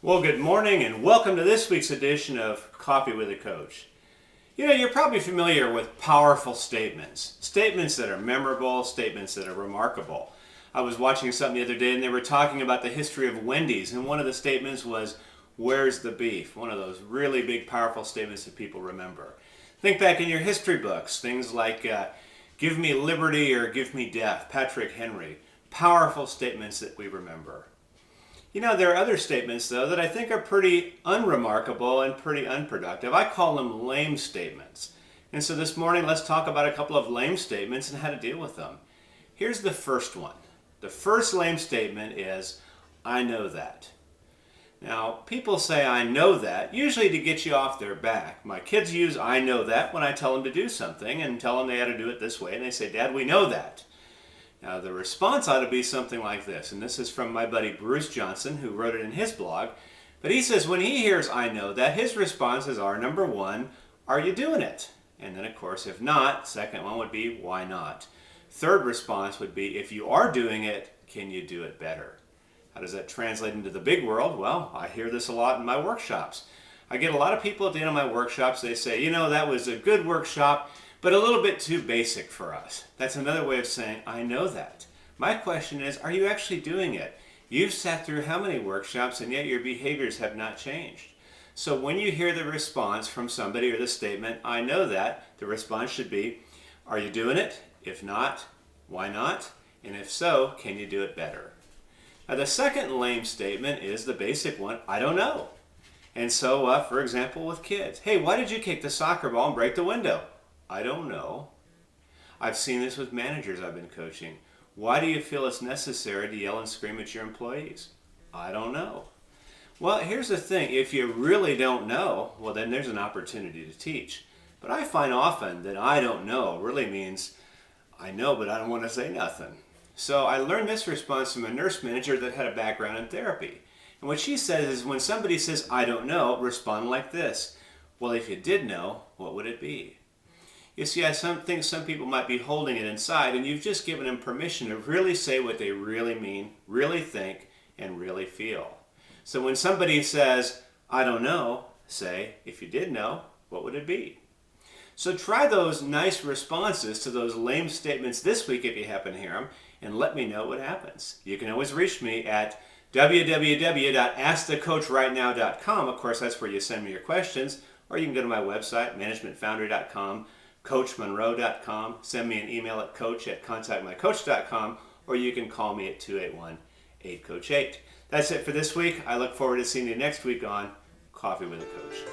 Well, good morning and welcome to this week's edition of Coffee with a Coach. You know, you're probably familiar with powerful statements. Statements that are memorable, statements that are remarkable. I was watching something the other day and they were talking about the history of Wendy's, and one of the statements was, "Where's the beef?" One of those really big, powerful statements that people remember. Think back in your history books, things like, "Give me liberty" or "Give me death," Patrick Henry. Powerful statements that we remember. You know, there are other statements, though, that I think are pretty unremarkable and pretty unproductive. I call them lame statements. And so this morning, let's talk about a couple of lame statements and how to deal with them. Here's the first one. The first lame statement is, "I know that." Now, people say "I know that" usually to get you off their back. My kids use "I know that" when I tell them to do something and tell them they ought to do it this way. And they say, "Dad, we know that." Now, the response ought to be something like this, and this is from my buddy Bruce Johnson, who wrote it in his blog. But he says when he hears "I know that," his responses are, number one, "Are you doing it?" And then, of course, if not, second one would be, "Why not?" Third response would be, "If you are doing it, can you do it better?" How does that translate into the big world? Well, I hear this a lot in my workshops. I get a lot of people at the end of my workshops, they say, "You know, that was a good workshop, but a little bit too basic for us." That's another way of saying, "I know that." My question is, are you actually doing it? You've sat through how many workshops and yet your behaviors have not changed? So when you hear the response from somebody or the statement, "I know that," the response should be, are you doing it? If not, why not? And if so, can you do it better? Now the second lame statement is the basic one, "I don't know." And so, for example, with kids, "Hey, why did you kick the soccer ball and break the window?" "I don't know." I've seen this with managers I've been coaching. "Why do you feel it's necessary to yell and scream at your employees?" "I don't know." Well, here's the thing. If you really don't know, well, then there's an opportunity to teach. But I find often that "I don't know" really means I know, but I don't want to say nothing. So I learned this response from a nurse manager that had a background in therapy. And what she says is when somebody says "I don't know," respond like this: "Well, if you did know, what would it be?" You see, I think some people might be holding it inside, and you've just given them permission to really say what they really mean, really think, and really feel. So when somebody says, "I don't know," say, "If you did know, what would it be?" So try those nice responses to those lame statements this week if you happen to hear them, and let me know what happens. You can always reach me at www.askthecoachrightnow.com. Of course, that's where you send me your questions, or you can go to my website, managementfoundry.com, coachmonroe.com, send me an email at coach@contactmycoach.com, or you can call me at 281-8-COACH-8. That's it for this week. I look forward to seeing you next week on Coffee with a Coach.